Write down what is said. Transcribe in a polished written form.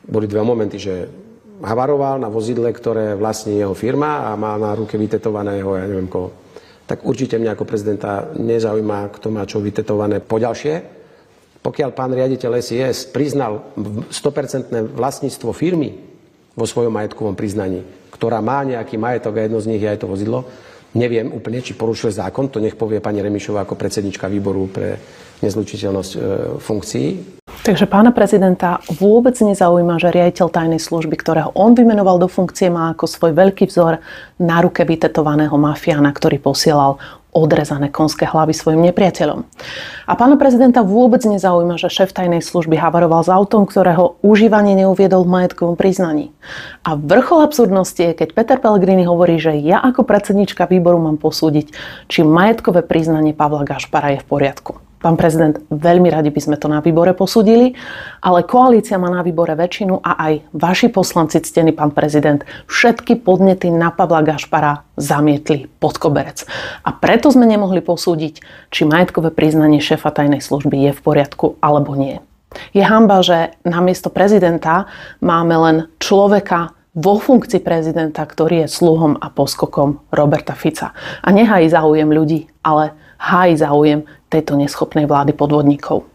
boli dva momenty, že havaroval na vozidle, ktoré vlastní jeho firma a má na ruke vytetovaného, ja neviem koho. Tak určite mňa ako prezidenta nezaujíma, kto má čo vytetované. Poďalšie, pokiaľ pán riaditeľ SIS priznal 100% vlastníctvo firmy vo svojom majetkovom priznaní, ktorá má nejaký majetok a jedno z nich je aj to vozidlo, neviem úplne, či porušuje zákon, to nech povie pani Remišová ako predsednička výboru pre nezlučiteľnosť funkcií. Takže pána prezidenta vôbec nezaujíma, že riaditeľ tajnej služby, ktorého on vymenoval do funkcie, má ako svoj veľký vzor na ruke vytetovaného mafiána, ktorý posielal odrezané konské hlavy svojim nepriateľom. A pána prezidenta vôbec nezaujíma, že šéf tajnej služby havaroval s autom, ktorého užívanie neuviedol v majetkovom priznaní. A vrchol absurdnosti je, keď Peter Pellegrini hovorí, že ja ako predsednička výboru mám posúdiť, či majetkové priznanie Pavla Gašpara je v poriadku. Pán prezident, veľmi radi by sme to na výbore posúdili, ale koalícia má na výbore väčšinu a aj vaši poslanci, ctený pán prezident, všetky podnety na Pavla Gašpara zamietli pod koberec. A preto sme nemohli posúdiť, či majetkové priznanie šéfa tajnej služby je v poriadku alebo nie. Je hanba, že namiesto prezidenta máme len človeka vo funkcii prezidenta, ktorý je sluhom a poskokom Roberta Fica. A nehájí záujem ľudí, ale hájí záujem tejto neschopnej vlády podvodníkov.